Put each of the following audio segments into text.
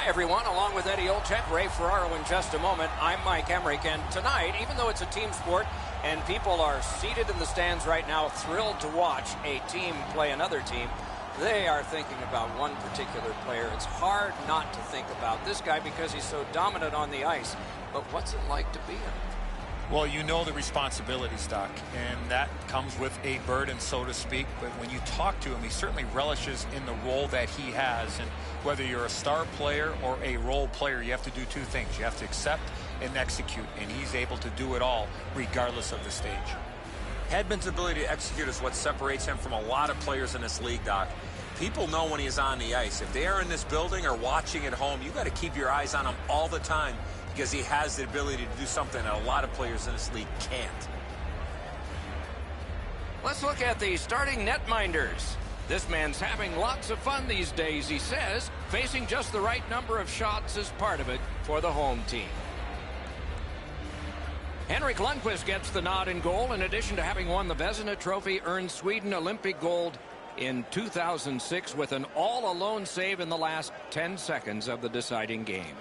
everyone, along with Eddie Olczyk, Ray Ferraro in just a moment. I'm Mike Emmerich, and tonight, even though it's a team sport and people are seated in the stands right now thrilled to watch a team play another team, they are thinking about one particular player. It's hard not to think about this guy because he's so dominant on the ice. But what's it like to be him? Well, you know the responsibilities, Doc, and that comes with a burden, so to speak. But when you talk to him, he certainly relishes in the role that he has. And whether you're a star player or a role player, you have to do two things. You have to accept and execute, and he's able to do it all regardless of the stage. Hedman's ability to execute is what separates him from a lot of players in this league, Doc. People know when he's on the ice. If they are in this building or watching at home, you got to keep your eyes on him all the time, because he has the ability to do something that a lot of players in this league can't. Let's look at the starting netminders. This man's having lots of fun these days, he says. Facing just the right number of shots is part of it for the home team. Henrik Lundqvist gets the nod in goal. In addition to having won the Vezina Trophy, earned Sweden Olympic gold in 2006 with an all-alone save in the last 10 seconds of the deciding game.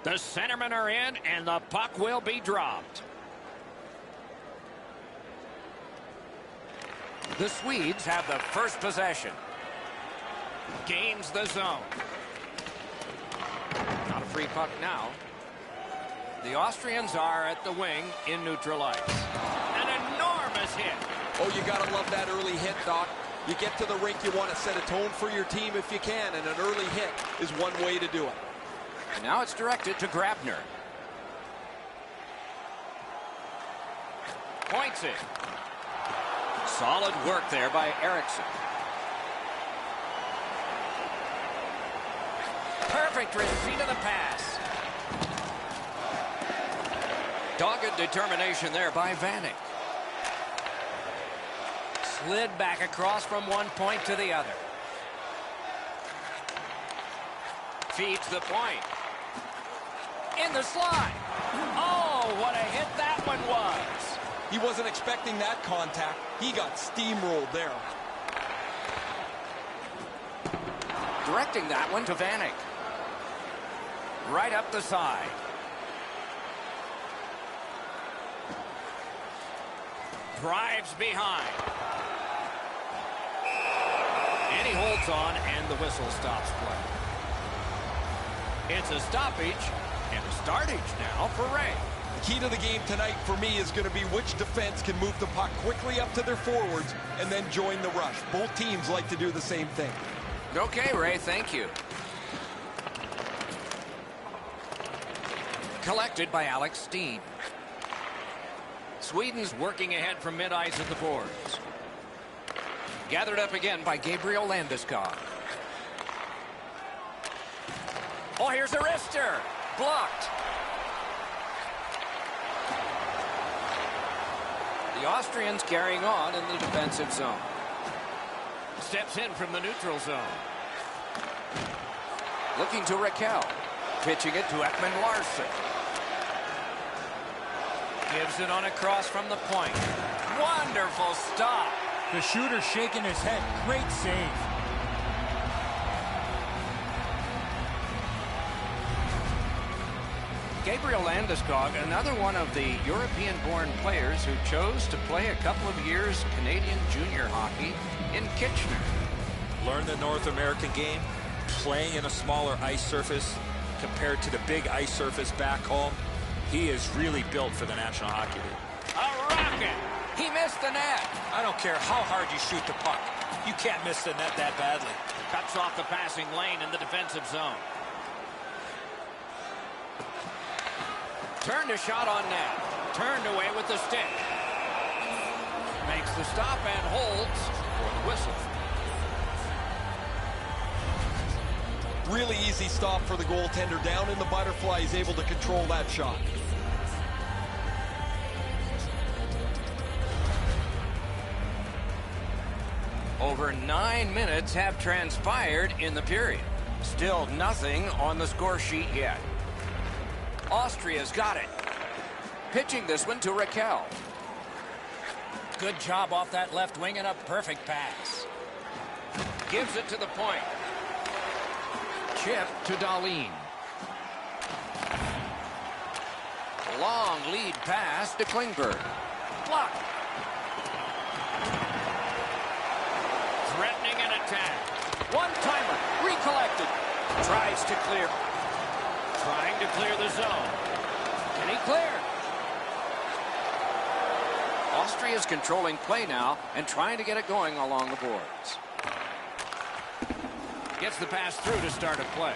The centermen are in, and the puck will be dropped. The Swedes have the first possession. Gains the zone. Not a free puck now. The Austrians are at the wing in neutral ice. An enormous hit. Oh, you gotta love that early hit, Doc. You get to the rink, you want to set a tone for your team if you can, and an early hit is one way to do it. And now it's directed to Grabner. Points it. Solid work there by Eriksson. Perfect receipt of the pass. Dogged determination there by Vanek. Slid back across from one point to the other. Feeds the point. In the slide. Oh, what a hit that one was. He wasn't expecting that contact. He got steamrolled there. Directing that one to Vanek. Right up the side. Drives behind. And he holds on, and the whistle stops play. It's a stoppage and a startage now for Ray. The key to the game tonight for me is going to be which defense can move the puck quickly up to their forwards and then join the rush. Both teams like to do the same thing. Okay, Ray, thank you. Collected by Alex Steen. Sweden's working ahead from mid-ice at the boards. Gathered up again by Gabriel Landeskog. Oh, here's a wrister. Blocked. The Austrians carrying on in the defensive zone. Steps in from the neutral zone. Looking to Raquel. Pitching it to Ekman Larsson. Gives it on a cross from the point. Wonderful stop. The shooter shaking his head. Great save. Gabriel Landeskog, another one of the European-born players who chose to play a couple of years Canadian junior hockey in Kitchener. Learn the North American game, playing in a smaller ice surface compared to the big ice surface back home. He is really built for the National Hockey League. A rocket! He missed the net. I don't care how hard you shoot the puck. You can't miss the net that badly. Cuts off the passing lane in the defensive zone. Turned a shot on net. Turned away with the stick. Makes the stop and holds for the whistle. Really easy stop for the goaltender. Down in the butterfly, he's able to control that shot. Over 9 minutes have transpired in the period. Still nothing on the score sheet yet. Austria's got it. Pitching this one to Raquel. Good job off that left wing and a perfect pass. gives it to the point. Chip to Dahlin. Long lead pass to Klingberg. Blocked. Threatening an attack. One-timer. Recollected. Tries to clear. Trying to clear the zone. Can he clear? Austria's controlling play now and trying to get it going along the boards. Gets the pass through to start a play.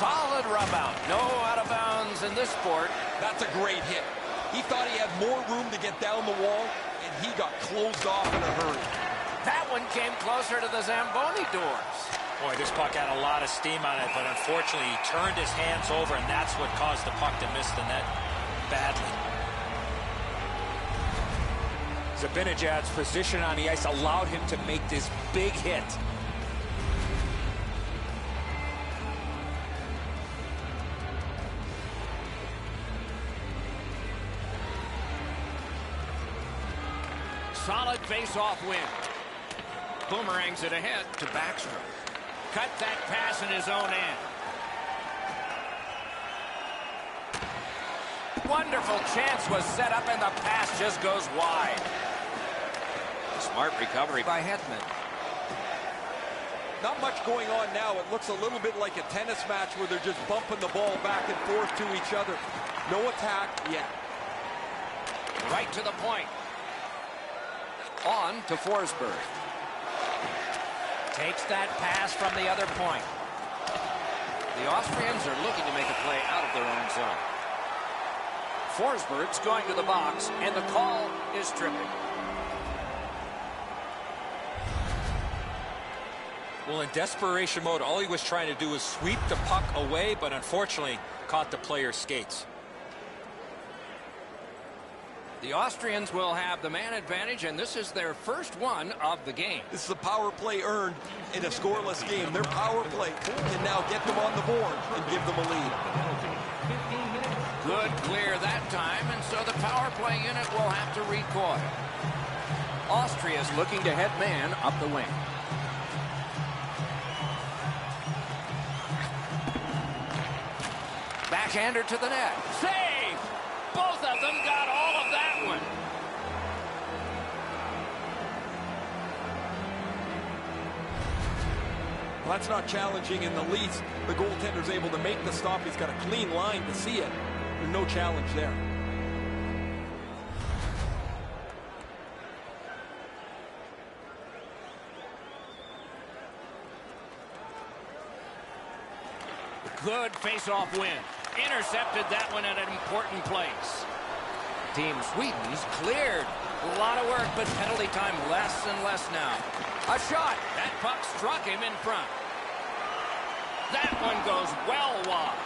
Solid rub out. No out of bounds in this sport. That's a great hit. He thought he had more room to get down the wall, and he got closed off in a hurry. That one came closer to the Zamboni doors. Boy, this puck had a lot of steam on it, but unfortunately he turned his hands over, and that's what caused the puck to miss the net badly. Zibanejad's position on the ice allowed him to make this big hit. Solid face-off win. Boomerangs it ahead to Backstrom. Cut that pass in his own end. Wonderful chance was set up and the pass just goes wide. Smart recovery by Hedman. Not much going on now. It looks a little bit like a tennis match where they're just bumping the ball back and forth to each other. No attack yet. Right to the point. On to Forsberg. Takes that pass from the other point. The Austrians are looking to make a play out of their own zone. Forsberg's going to the box, and the call is tripping. Well, in desperation mode, all he was trying to do was sweep the puck away, but unfortunately caught the player's skates. The Austrians will have the man advantage, and this is their first one of the game. This is a power play earned in a scoreless game. Their power play can now get them on the board and give them a lead. Good clear that time, and so the power play unit will have to recoil. Austria's looking to head man up the wing. Backhander to the net. Save! Both of them got all of that one. Well, that's not challenging in the least. The goaltender's able to make the stop. He's got a clean line to see it. There's no challenge there. Good face-off win. Intercepted that one at an important place. Team Sweden's cleared. A lot of work, but penalty time less and less now. A shot. That puck struck him in front. That one goes well wide.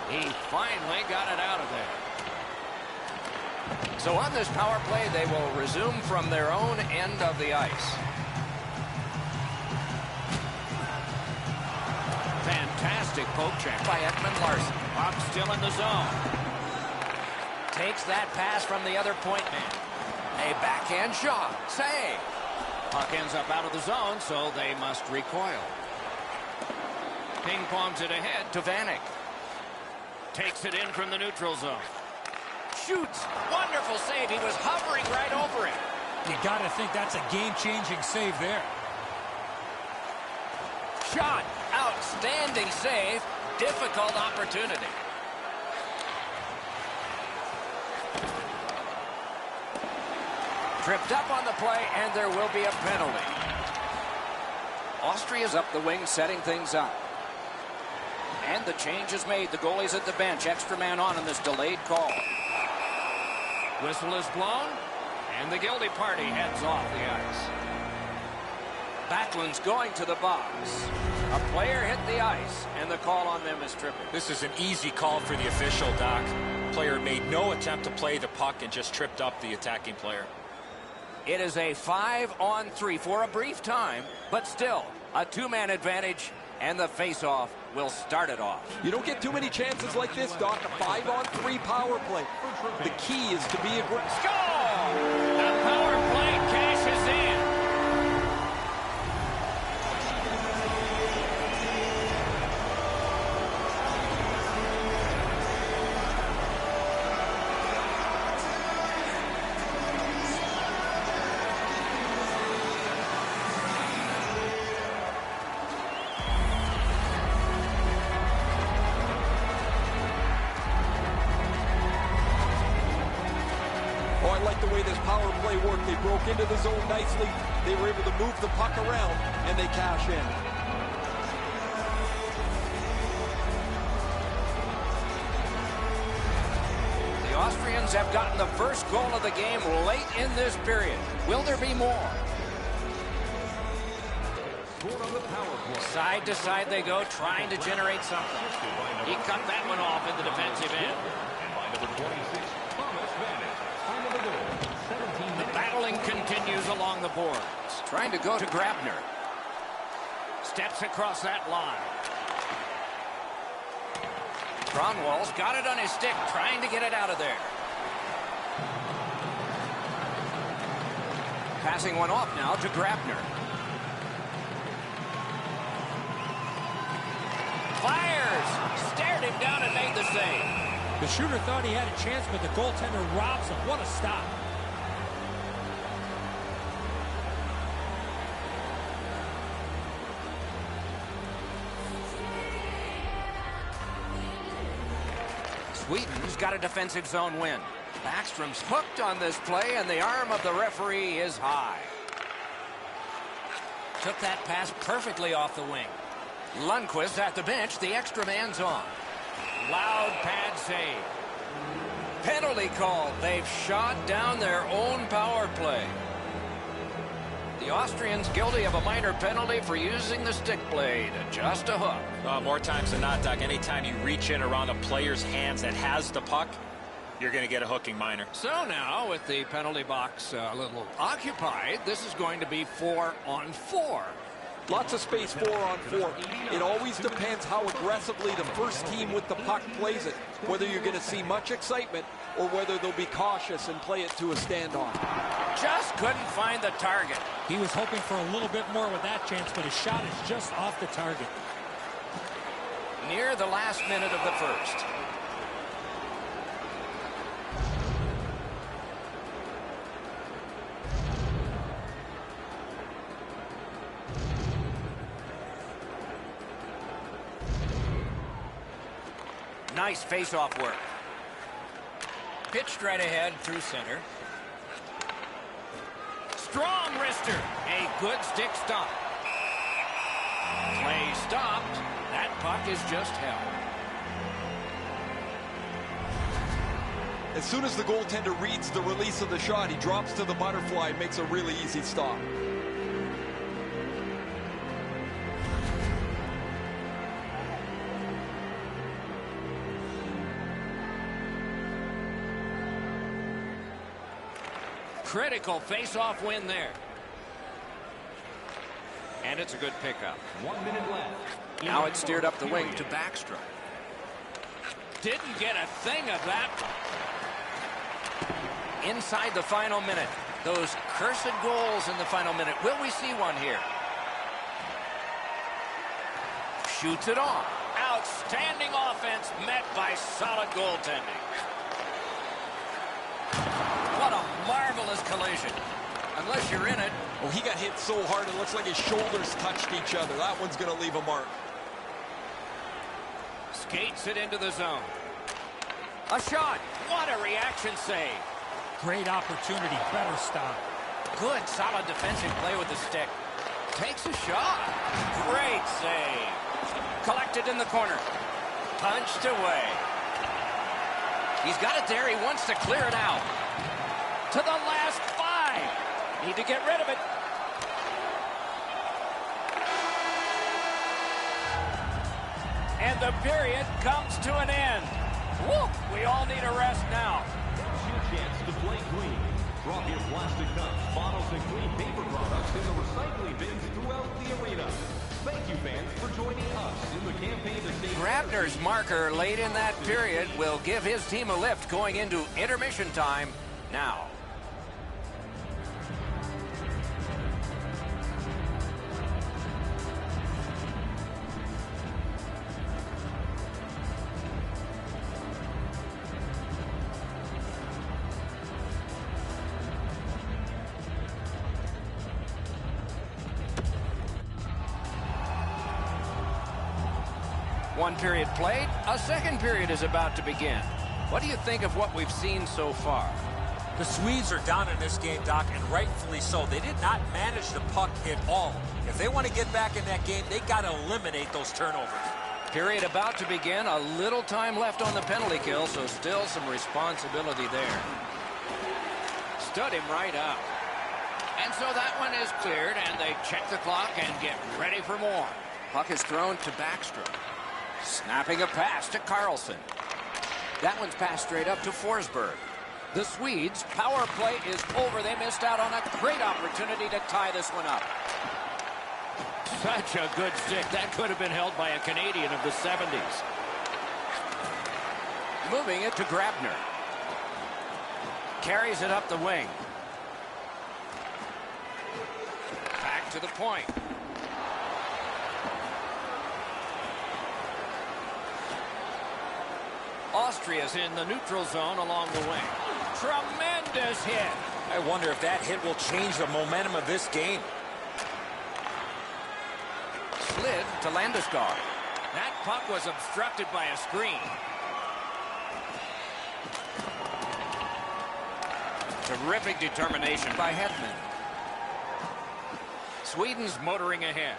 He finally got it out of there. So on this power play, they will resume from their own end of the ice. Fantastic poke check by Ekman Larson. Puck still in the zone. Takes that pass from the other point man. A backhand shot. Save. Puck ends up out of the zone, so they must recoil. Ping-pongs it ahead to Vanek. Takes it in from the neutral zone. Shoots. Wonderful save. He was hovering right over it. You got to think that's a game-changing save there. Shot. Outstanding save. Difficult opportunity. Tripped up on the play, and there will be a penalty. Austria's up the wing, setting things up. And the change is made. The goalie's at the bench. Extra man on in this delayed call. Whistle is blown, and the guilty party heads off the ice. Backlund's going to the box. A player hit the ice, and the call on them is tripping. This is an easy call for the official, Doc. Player made no attempt to play the puck and just tripped up the attacking player. It is a 5-on-3 for a brief time, but still a two-man advantage, and the face-off will start it off. You don't get too many chances like this, Doc. A 5-on-3 power play. The key is to be aggressive. Score! The power play cashes in. this power play work. They broke into the zone nicely. They were able to move the puck around, and they cash in. The Austrians have gotten the first goal of the game late in this period. Will there be more? Side to side they go, trying to generate something. He cut that one off in the defensive end. The battling continues along the boards. Trying to go to Grabner. Steps across that line. Kronwall's got it on his stick, trying to get it out of there. Passing one off now to Grabner. Fires! Stared him down and made the save. The shooter thought he had a chance, but the goaltender robs him. What a stop. Sweden's got a defensive zone win. Backstrom's hooked on this play, and the arm of the referee is high. Took that pass perfectly off the wing. Lundqvist at the bench, the extra man's on. Loud pad save. Penalty called. They've shot down their own power play. The Austrians guilty of a minor penalty for using the stick blade. Just a hook. More times than not, Doc, anytime you reach in around a player's hands that has the puck, you're going to get a hooking minor. So now, with the penalty box a little occupied, this is going to be 4-on-4. Lots of space 4-on-4. It always depends how aggressively the first team with the puck plays it, whether you're going to see much excitement or whether they'll be cautious and play it to a stand-on. Just couldn't find the target. He was hoping for a little bit more with that chance, but his shot is just off the target. Near the last minute of the first. Nice face-off work. Pitched right ahead through center. Strong wrister. A good stick stop. Play stopped. That puck is just held. As soon as the goaltender reads the release of the shot, he drops to the butterfly and makes a really easy stop. Critical face-off win there. And it's a good pickup. 1 minute left. Now it's steered up the wing to Backstrom. Didn't get a thing of that. Inside the final minute. Those cursed goals in the final minute. Will we see one here? Shoots it on. Outstanding offense met by solid goaltending. What a marvelous collision. Unless you're in it. Oh, he got hit so hard it looks like his shoulders touched each other. That one's going to leave a mark. Skates it into the zone. A shot. What a reaction save. Great opportunity. Better stop. Good, solid defensive play with the stick. Takes a shot. Great save. Collected in the corner. Punched away. He's got it there. He wants to clear it out. To the last 5. Need to get rid of it. And the period comes to an end. Woo! We all need a rest now. Here's your chance to play clean. Drop your plastic cups, bottles, and clean paper products in the recycling bins throughout the arena. Thank you, fans, for joining us in the campaign to save... Grabner's marker late in that period will give his team a lift going into intermission time now. One period played, a second period is about to begin. What do you think of what we've seen so far? The Swedes are down in this game, Doc, and rightfully so. They did not manage the puck at all. If they want to get back in that game, they got to eliminate those turnovers. Period about to begin. A little time left on the penalty kill, so still some responsibility there. Stood him right up. And so that one is cleared, and they check the clock and get ready for more. Puck is thrown to Backstrom. Snapping a pass to Carlson. That one's passed straight up to Forsberg. The Swedes' power play is over. They missed out on a great opportunity to tie this one up. Such a good stick. That could have been held by a Canadian of the 70s. Moving it to Grabner. Carries it up the wing. Back to the point. Austria's in the neutral zone along the wing. Tremendous hit. I wonder if that hit will change the momentum of this game. Slid to Landeskog. That puck was obstructed by a screen. Terrific determination by Hedman. Sweden's motoring ahead.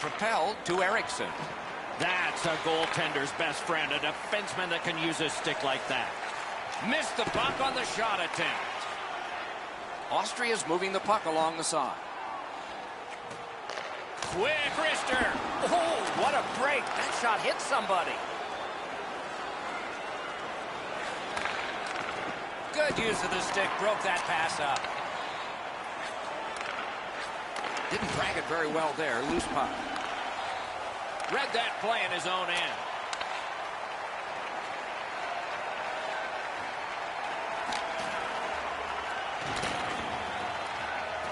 Propelled to Eriksson. That's a goaltender's best friend, a defenseman that can use a stick like that. Missed the puck on the shot attempt. Austria's moving the puck along the side. Quick wrister. Oh, what a break. That shot hit somebody. Good use of the stick. Broke that pass up. Didn't drag it very well there. Loose puck. Read that play in his own end.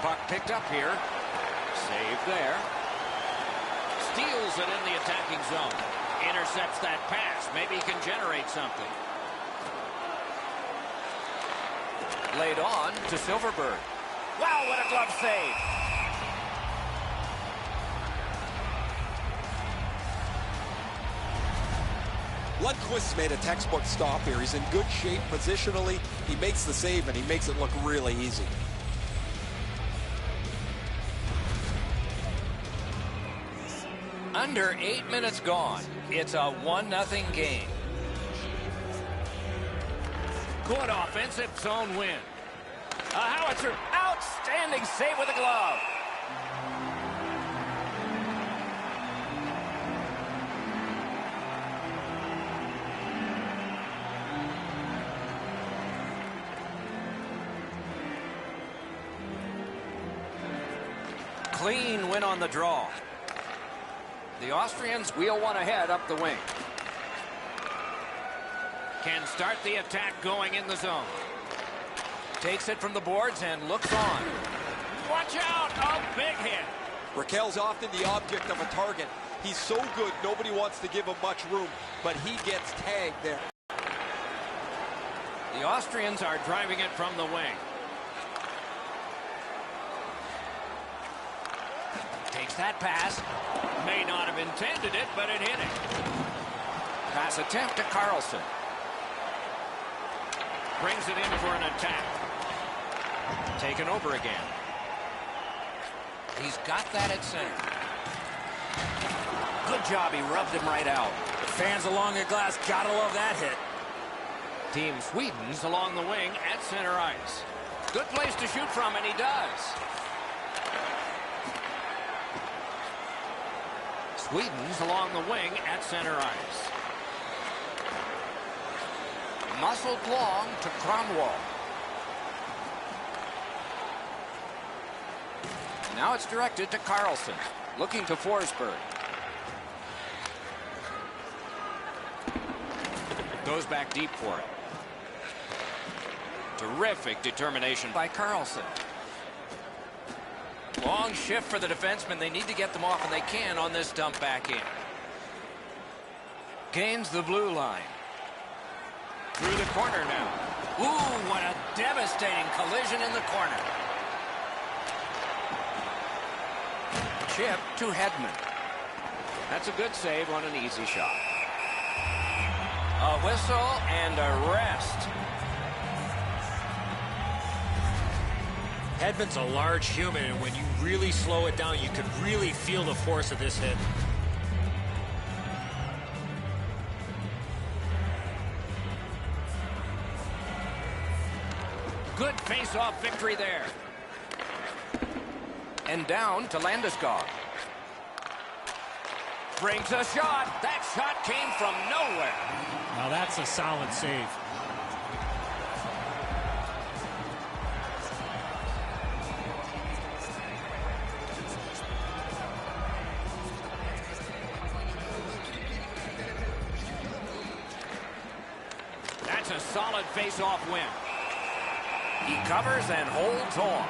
Puck picked up here. Save there. Steals it in the attacking zone. Intercepts that pass. Maybe he can generate something. Laid on to Silverberg. Wow, what a glove save. Lundqvist made a textbook stop here. He's in good shape positionally. He makes the save, and he makes it look really easy. Under 8 minutes gone. It's a 1-0 game. Good offensive zone win. A howitzer. Outstanding save with a glove. Clean win on the draw. The Austrians wheel one ahead up the wing. Can start the attack going in the zone. Takes it from the boards and looks on. Watch out! A big hit. Raquel's often the object of a target. He's so good, nobody wants to give him much room, but he gets tagged there. The Austrians are driving it from the wing. Takes that pass. May not have intended it, but it hit it. Pass attempt to Carlson. Brings it in for an attack. Taken over again. He's got that at center. Good job. He rubbed him right out. The fans along the glass gotta love that hit. Team Sweden's along the wing at center ice. Good place to shoot from, and he does. Sweden's along the wing at center ice. Muscled long to Kronwall. Now it's directed to Carlson. Looking to Forsberg. Goes back deep for it. Terrific determination by Carlson. Long shift for the defensemen. They need to get them off, and they can on this dump back in. Gains the blue line. Through the corner now. Ooh, what a devastating collision in the corner. Chip to Hedman. That's a good save on an easy shot. A whistle and a rest. Hedman's a large human, and when you really slow it down, you can really feel the force of this hit. Good face-off victory there. And down to Landeskog. Brings a shot. That shot came from nowhere. Now that's a solid save. That's a solid face-off win. He covers and holds on.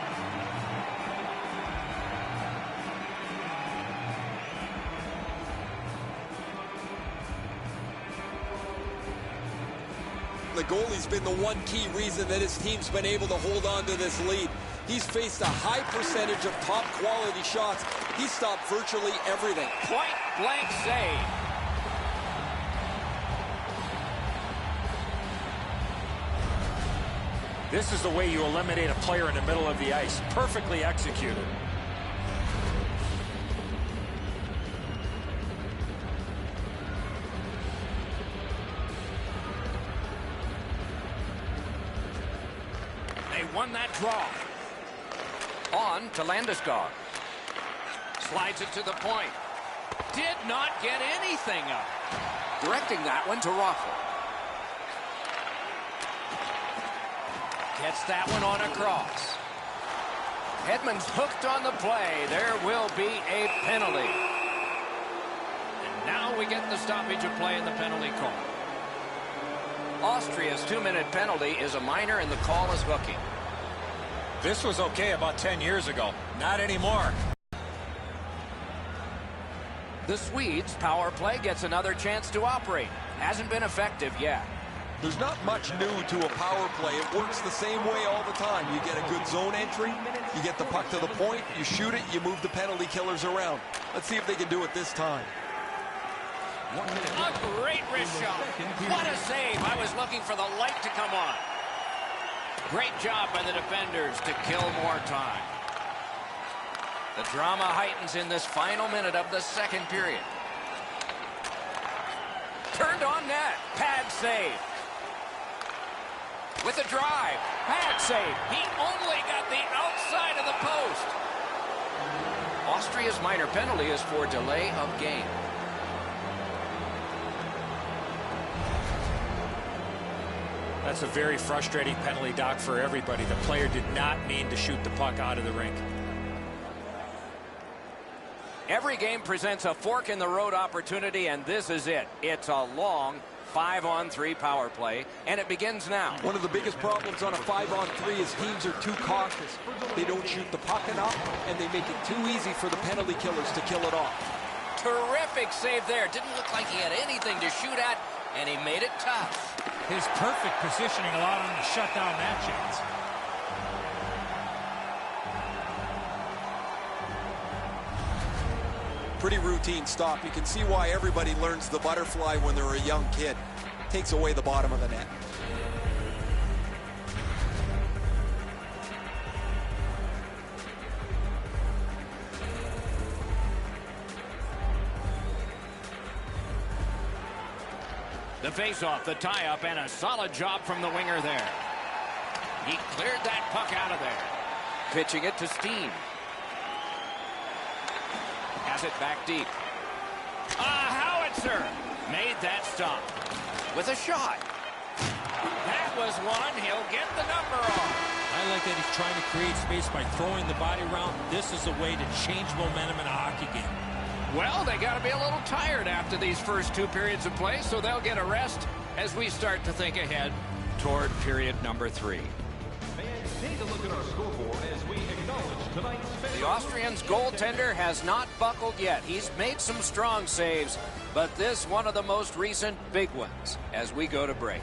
The goalie's been the one key reason that his team's been able to hold on to this lead. He's faced a high percentage of top quality shots. He stopped virtually everything. Point blank save. This is the way you eliminate a player in the middle of the ice. Perfectly executed. They won that draw. On to Landeskog. Slides it to the point. Did not get anything up. Directing that one to Raffl. Gets that one on across. Hedman's hooked on the play. There will be a penalty. And now we get the stoppage of play in the penalty call. Austria's 2-minute penalty is a minor and the call is hooking. This was okay about 10 years ago. Not anymore. The Swedes' power play gets another chance to operate. Hasn't been effective yet. There's not much new to a power play. It works the same way all the time. You get a good zone entry, you get the puck to the point, you shoot it, you move the penalty killers around. Let's see if they can do it this time. A great wrist shot. What a save. I was looking for the light to come on. Great job by the defenders to kill more time. The drama heightens in this final minute of the second period. Turned on net. Pad save. With a drive. Pad save. He only got the outside of the post. Austria's minor penalty is for delay of game. That's a very frustrating penalty, Doc, for everybody. The player did not mean to shoot the puck out of the rink. Every game presents a fork-in-the-road opportunity, and this is it. It's a long 5-on-3 power play, and it begins now. One of the biggest problems on a 5-on-3 is teams are too cautious. They don't shoot the puck enough, and they make it too easy for the penalty killers to kill it off. Terrific save there. Didn't look like he had anything to shoot at, and he made it tough. His perfect positioning allowed him to shut down that chance. Pretty routine stop. You can see why everybody learns the butterfly when they're a young kid. Takes away the bottom of the net. The face-off, the tie-up, and a solid job from the winger there. He cleared that puck out of there. Pitching it to Steen. Has it back deep. A howitzer made that stop with a shot. That was one. He'll get the number off. I like that he's trying to create space by throwing the body around. This is a way to change momentum in a hockey game. Well, they got to be a little tired after these first two periods of play, so they'll get a rest as we start to think ahead toward period number 3. Fans, take a look at our scoreboard as we acknowledge tonight's The Austrians' goaltender has not buckled yet. He's made some strong saves, but this one of the most recent big ones as we go to break.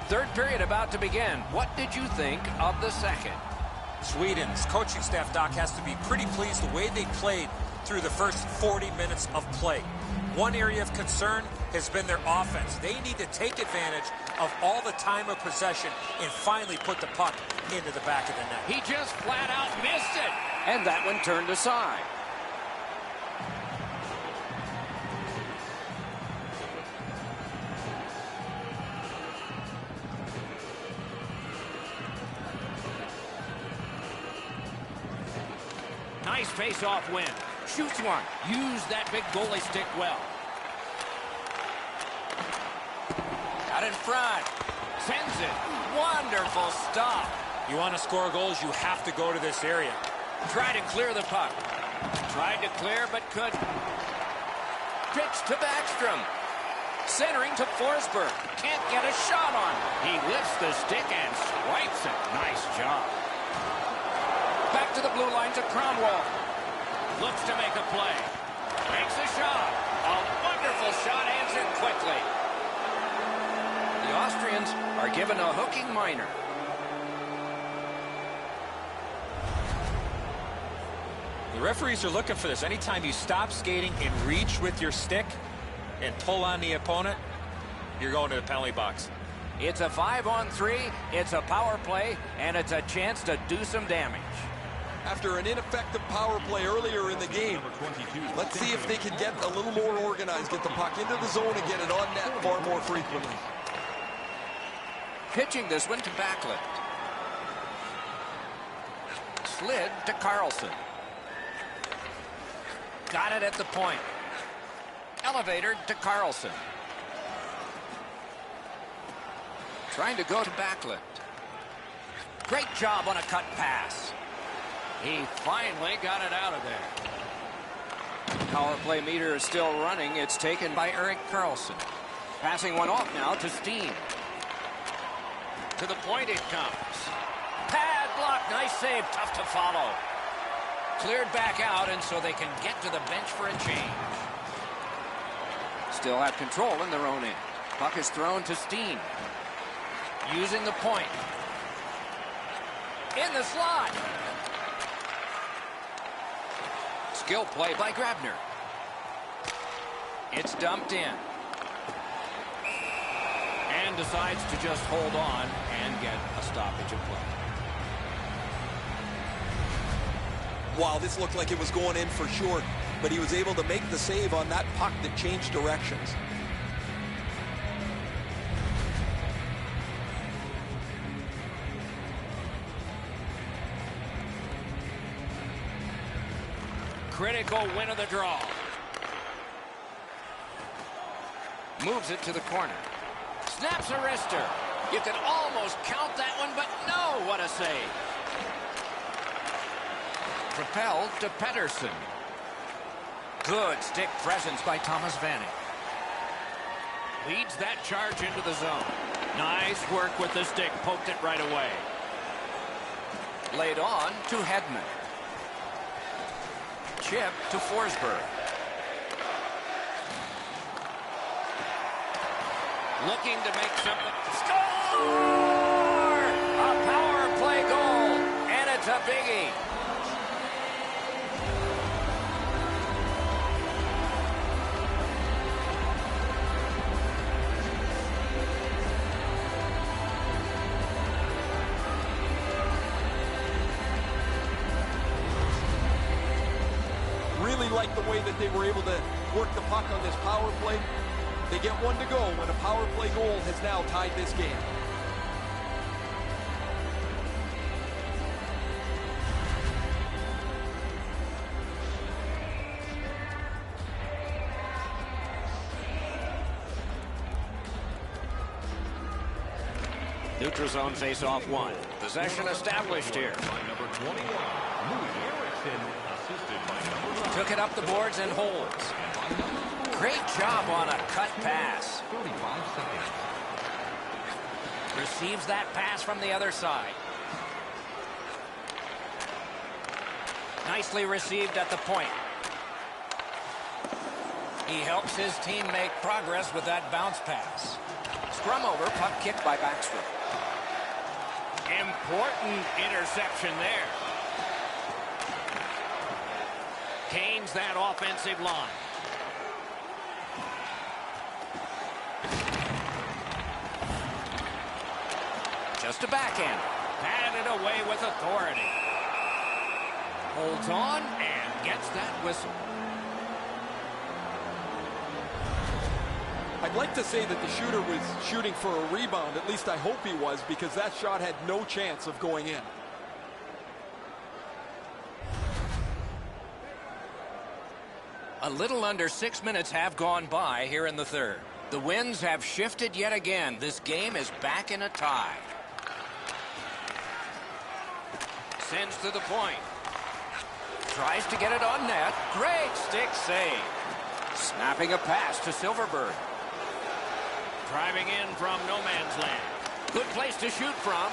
Third period about to begin. What did you think of the second? Sweden's coaching staff, Doc, has to be pretty pleased the way they played through the first 40 minutes of play. One area of concern has been their offense. They need to take advantage of all the time of possession and finally put the puck into the back of the net. He just flat out missed it. And that one turned aside. Nice face-off win. Shoots one. Use that big goalie stick well. Out in front. Sends it. Wonderful stop. You want to score goals, you have to go to this area. Tried to clear the puck. Tried to clear, but couldn't. Pitch to Backstrom. Centering to Forsberg. Can't get a shot on. He lifts the stick and swipes it. Nice job. Back to the blue line to Cromwell. Looks to make a play. Makes a shot. A wonderful shot answered quickly. The Austrians are given a hooking minor. The referees are looking for this. Anytime you stop skating and reach with your stick and pull on the opponent, you're going to the penalty box. It's a 5-on-3, it's a power play, and it's a chance to do some damage. After an ineffective power play earlier in the game, let's see if they can get a little more organized, get the puck into the zone and get it on net far more frequently. Pitching this one to Backlund. Slid to Carlson. Got it at the point. Elevator to Carlson. Trying to go to Backlund. Great job on a cut pass. He finally got it out of there. Power play meter is still running. It's taken by Erik Karlsson. Passing one off now to Steen. To the point it comes. Pad block. Nice save. Tough to follow. Cleared back out, and so they can get to the bench for a change. Still have control in their own end. Puck is thrown to Steen. Using the point. In the slot. Skill play by Grabner. It's dumped in. And decides to just hold on and get a stoppage of play. Wow, this looked like it was going in for sure, but he was able to make the save on that puck that changed directions. Critical win of the draw. Moves it to the corner. Snaps a wrister. You could almost count that one, but no, what a save. Propelled to Pettersson. Good stick presence by Thomas Vanek. Leads that charge into the zone. Nice work with the stick. Poked it right away. Laid on to Hedman. Chip to Forsberg. Looking to make something. Score! A power play goal, and it's a biggie. Really like the way that they were able to work the puck on this power play. They get one to go when a power play goal has now tied this game. Neutral zone face-off one. Possession established here. By number 21, Louis Erickson, assisted by number 9. Took it up the boards and holds. Great job on a cut pass. 35 seconds. Receives that pass from the other side. Nicely received at the point. He helps his team make progress with that bounce pass. Scrum over, puck kicked by Backstrom. Important interception there. Gains that offensive line. Just a backhand. Batted away with authority. Holds on and gets that whistle. I'd like to say that the shooter was shooting for a rebound. At least I hope he was, because that shot had no chance of going in. A little under 6 minutes have gone by here in the third. The winds have shifted yet again. This game is back in a tie. Sends to the point. Tries to get it on net. Great stick save. Snapping a pass to Silverberg. Driving in from no man's land. Good place to shoot from.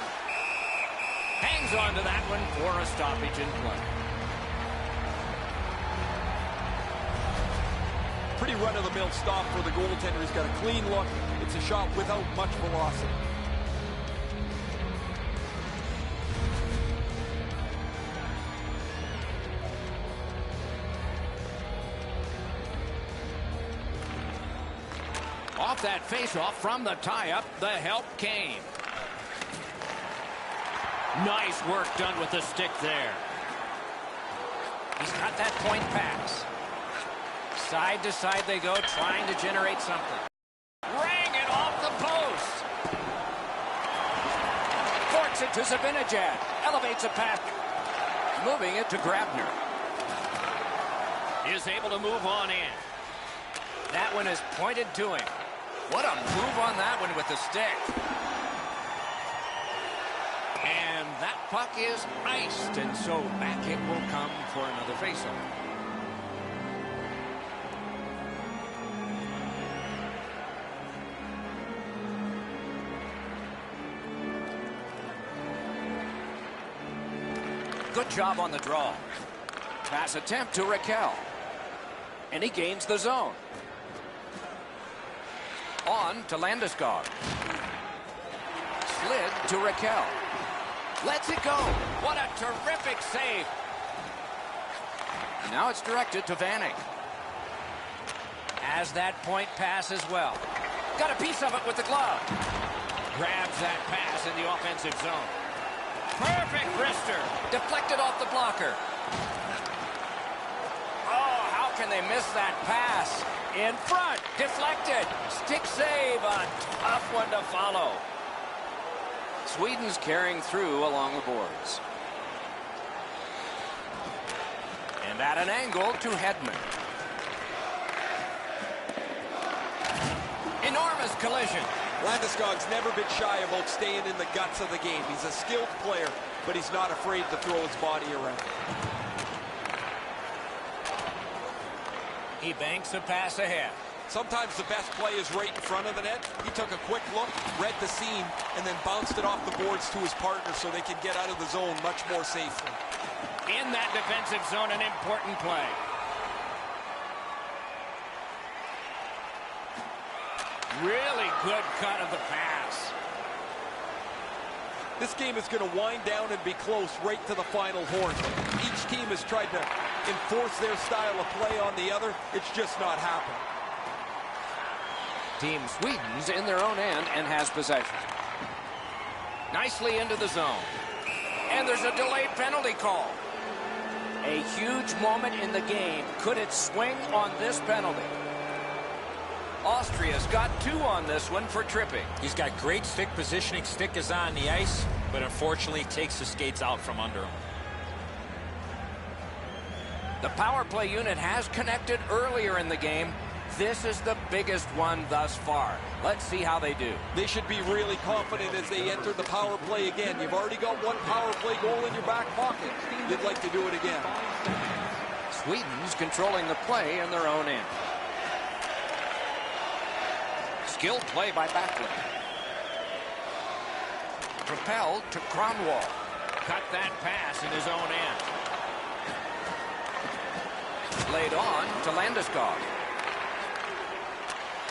Hangs on to that one for a stoppage in play. Pretty run-of-the-mill stop for the goaltender. He's got a clean look. It's a shot without much velocity. Off that face-off from the tie-up, the help came. Nice work done with the stick there. He's got that point pass. Side to side they go, trying to generate something. Rang it off the post. Forks it to Zibanejad. Elevates a pass. Moving it to Grabner. Is able to move on in. That one is pointed to him. What a move on that one with the stick. And that puck is iced, and so back it will come for another faceoff. Good job on the draw. Pass attempt to Raquel. And he gains the zone. On to Landeskog. Slid to Raquel. Lets it go. What a terrific save. Now it's directed to Vanek. Has that point pass as well. Got a piece of it with the glove. Grabs that pass in the offensive zone. Perfect wrister. Deflected off the blocker. Oh, how can they miss that pass? In front, deflected. Stick save, a tough one to follow. Sweden's carrying through along the boards. And at an angle to Hedman. Enormous collision. Landeskog's never been shy about staying in the guts of the game. He's a skilled player, but he's not afraid to throw his body around. He banks a pass ahead. Sometimes the best play is right in front of the net. He took a quick look, read the seam, and then bounced it off the boards to his partner so they could get out of the zone much more safely. In that defensive zone, an important play. Really good cut of the pass. This game is going to wind down and be close right to the final horn. Each team has tried to enforce their style of play on the other. It's just not happening. Team Sweden's in their own end and has possession. Nicely into the zone. And there's a delayed penalty call. A huge moment in the game. Could it swing on this penalty? Austria's got 2 on this one for tripping. He's got great stick positioning. Stick is on the ice, but unfortunately takes the skates out from under him. The power play unit has connected earlier in the game. This is the biggest one thus far. Let's see how they do. They should be really confident as they enter the power play again. You've already got one power play goal in your back pocket. You'd like to do it again. Sweden's controlling the play in their own end. Skilled play by Backlund. Propelled to Kronwall. Cut that pass in his own end. Laid on to Landeskog.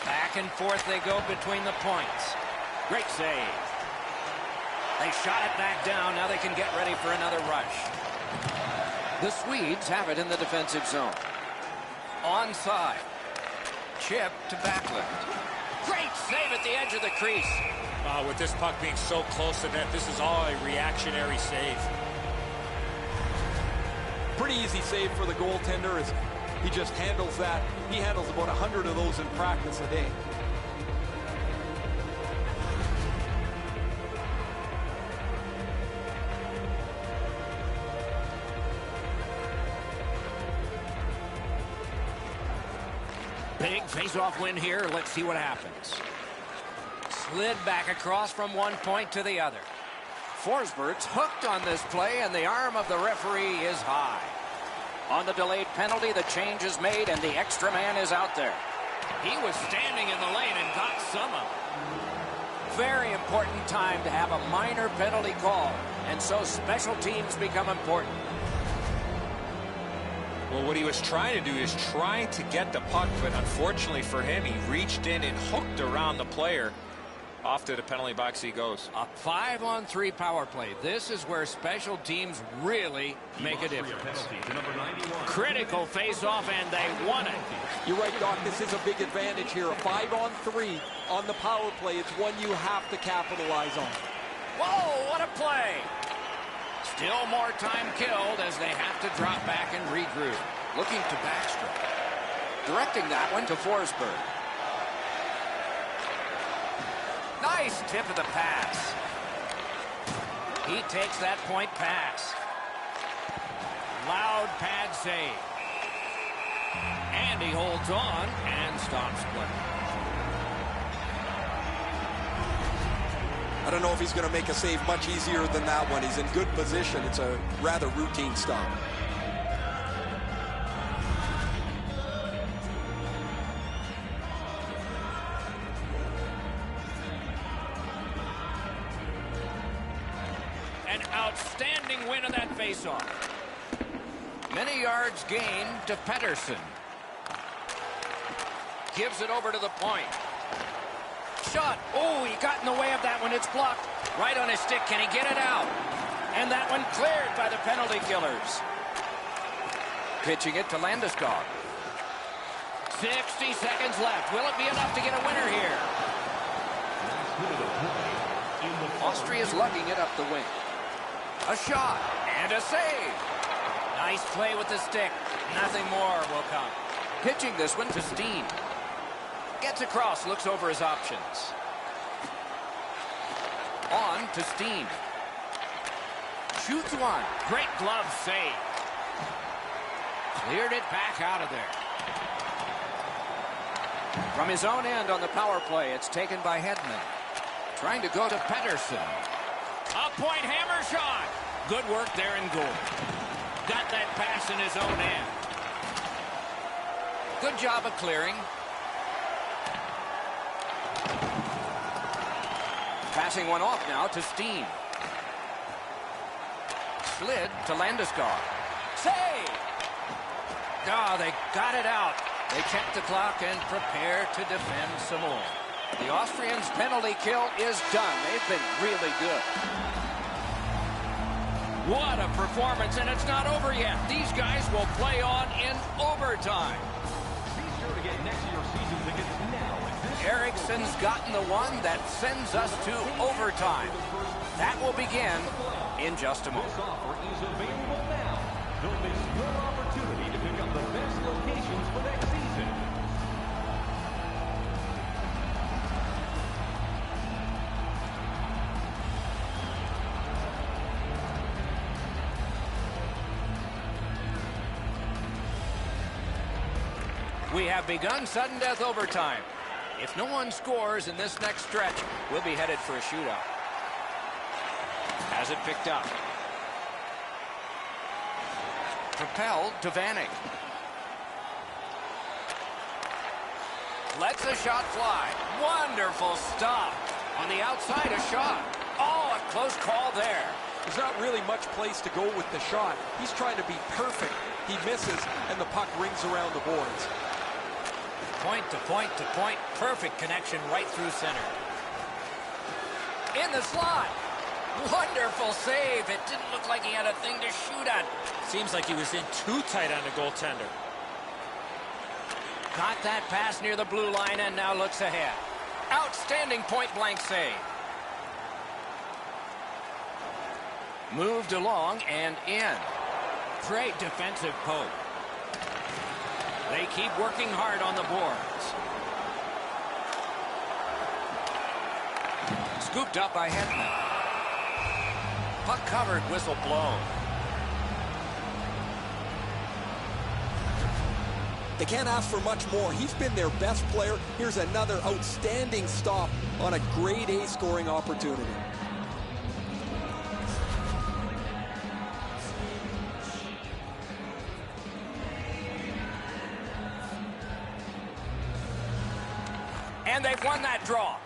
Back and forth they go between the points. Great save. They shot it back down. Now they can get ready for another rush. The Swedes have it in the defensive zone. Onside. Chip to Backlund. Great save at the edge of the crease. With this puck being so close to net, this is all a reactionary save. Pretty easy save for the goaltender as he just handles that. He handles about 100 of those in practice a day. Big face-off win here. Let's see what happens. Slid back across from one point to the other. Forsberg's hooked on this play, and the arm of the referee is high. On the delayed penalty, the change is made, and the extra man is out there. He was standing in the lane and got some of it. Very important time to have a minor penalty call, and so special teams become important. Well, what he was trying to do is trying to get the puck, but unfortunately for him, he reached in and hooked around the player. Off to the penalty box he goes. A 5-on-3 power play. This is where special teams really make a difference. Critical face-off, and they won it. You're right, Doc. This is a big advantage here. A 5-on-3 on the power play. It's one you have to capitalize on. Whoa, what a play. Still more time killed as they have to drop back and regroup. Looking to backstroke. Directing that one to Forsberg. Nice tip of the pass. He takes that point pass. Loud pad save. And he holds on and stops play. I don't know if he's going to make a save much easier than that one. He's in good position. It's a rather routine stop. An outstanding win on that faceoff. Many yards gained to Pettersson. Gives it over to the point. Shot. Oh, he got in the way of that one. It's blocked. Right on his stick. Can he get it out? And that one cleared by the penalty killers. Pitching it to Landeskog. 60 seconds left. Will it be enough to get a winner here? Austria's lugging it up the wing. A shot and a save. Nice play with the stick. Nothing more will come. Pitching this one to Steen. Gets across, looks over his options. On to Steen. Shoots one. Great glove save. Cleared it back out of there. From his own end on the power play, it's taken by Hedman. Trying to go to Pettersson. A point hammer shot. Good work there in goal. Got that pass in his own end. Good job of clearing. Passing one off now to Steen. Slid to Landeskog. Save! Oh, they got it out. They check the clock and prepare to defend some more. The Austrians' penalty kill is done. They've been really good. What a performance, and it's not over yet. These guys will play on in overtime. Be sure to get next year's season tickets now. Eriksson's gotten the one that sends us to overtime. That will begin in just a moment. This offer is available now. Don't miss your opportunity to pick up the best locations for next season. We have begun sudden death overtime. If no one scores in this next stretch, we'll be headed for a shootout. Has it picked up. Propelled to Vanek. Lets a shot fly. Wonderful stop. On the outside, a shot. Oh, a close call there. There's not really much place to go with the shot. He's trying to be perfect. He misses, and the puck rings around the boards. Point to point to point. Perfect connection right through center. In the slot. Wonderful save. It didn't look like he had a thing to shoot at. Seems like he was in too tight on the goaltender. Got that pass near the blue line and now looks ahead. Outstanding point-blank save. Moved along and in. Great defensive poke. They keep working hard on the boards. Scooped up by Hetman. Puck covered, whistle blown. They can't ask for much more. He's been their best player. Here's another outstanding stop on a grade A scoring opportunity. And they've won that draw.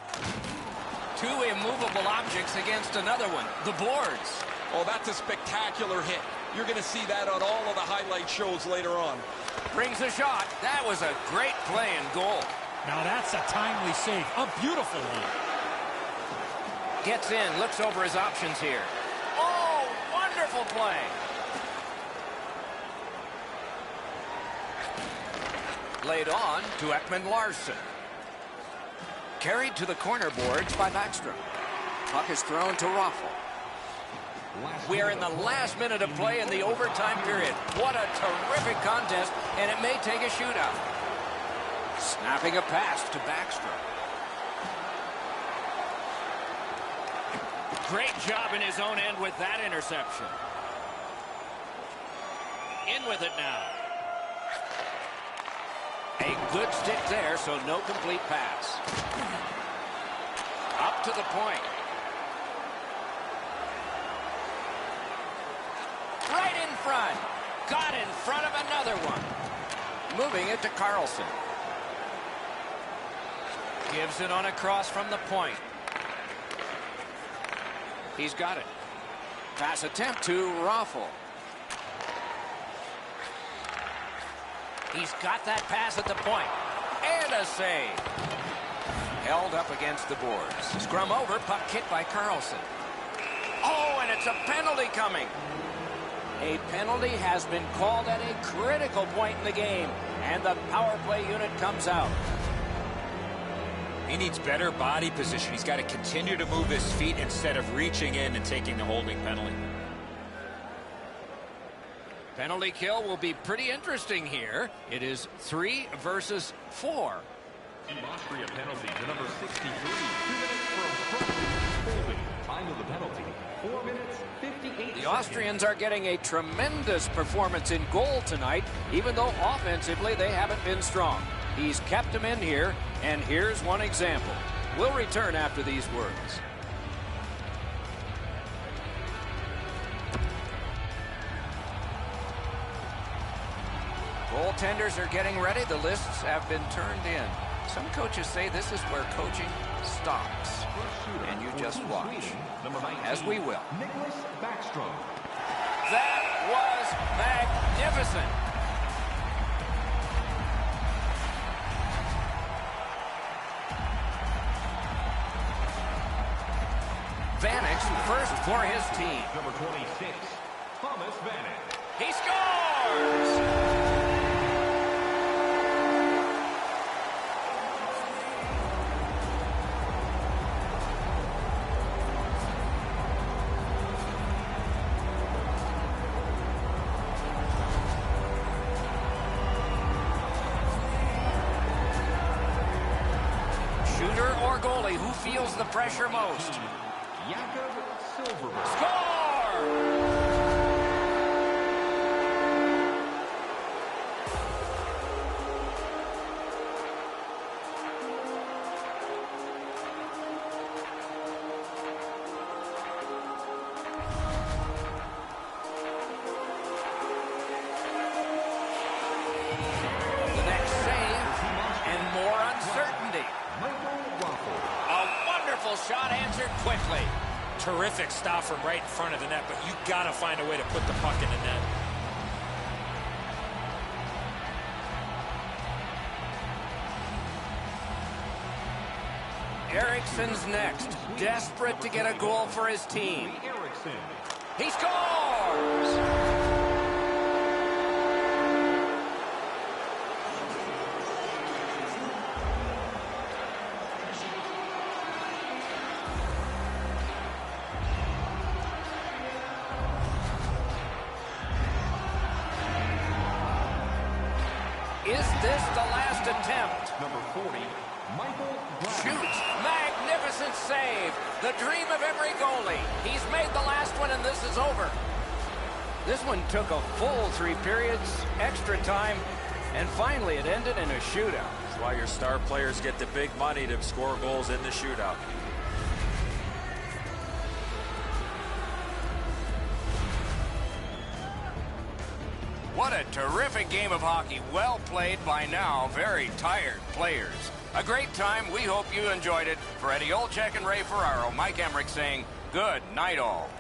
Two immovable objects against another one, the boards. Oh, that's a spectacular hit. You're going to see that on all of the highlight shows later on. Brings a shot. That was a great play and goal. Now that's a timely save. A beautiful one. Gets in, looks over his options here. Oh, wonderful play. Laid on to Ekman-Larsson. Carried to the corner boards by Backstrom. Puck is thrown to Raffl. We are in the last minute of play in the overtime period. What a terrific contest, and it may take a shootout. Snapping a pass to Backstrom. Great job in his own end with that interception. In with it now. A good stick there, so no complete pass. Up to the point. Right in front. Got in front of another one. Moving it to Carlson. Gives it on a cross from the point. He's got it. Pass attempt to Raffl. He's got that pass at the point. And a save. Held up against the boards. Scrum over, puck kicked by Carlson. Oh, and it's a penalty coming. A penalty has been called at a critical point in the game, and the power play unit comes out. He needs better body position. He's got to continue to move his feet instead of reaching in and taking the holding penalty. Penalty kill will be pretty interesting here. It is 3 versus 4. Austria penalty to number 63. 2 minutes from holding. Time of the penalty, 4 minutes, 58 seconds. The Austrians are getting a tremendous performance in goal tonight, even though offensively they haven't been strong. He's kept them in here, and here's one example. We'll return after these words. Goaltenders are getting ready. The lists have been turned in. Some coaches say this is where coaching stops. And you just watch, as we will. That was magnificent. Vanek first for his team. Number 26, Thomas Vanek. He scores! Shooter or goalie, who feels the pressure most? Score! The next save and more uncertainty. A wonderful shot answered quickly. Terrific stop from right in front of the net, but you got to find a way to put the puck in the net. Eriksson's next, desperate to get a goal for his team. He scores! this the last attempt? Number 40, Michael Brown. Shoots. Magnificent save. The dream of every goalie. He's made the last one, and this is over. This one took a full 3 periods, extra time, and finally it ended in a shootout. That's why your star players get the big money to score goals in the shootout. What a terrific game of hockey. Well played by now. Very tired players. A great time. We hope you enjoyed it. For Eddie Olczyk and Ray Ferraro, Mike Emmerich saying good night all.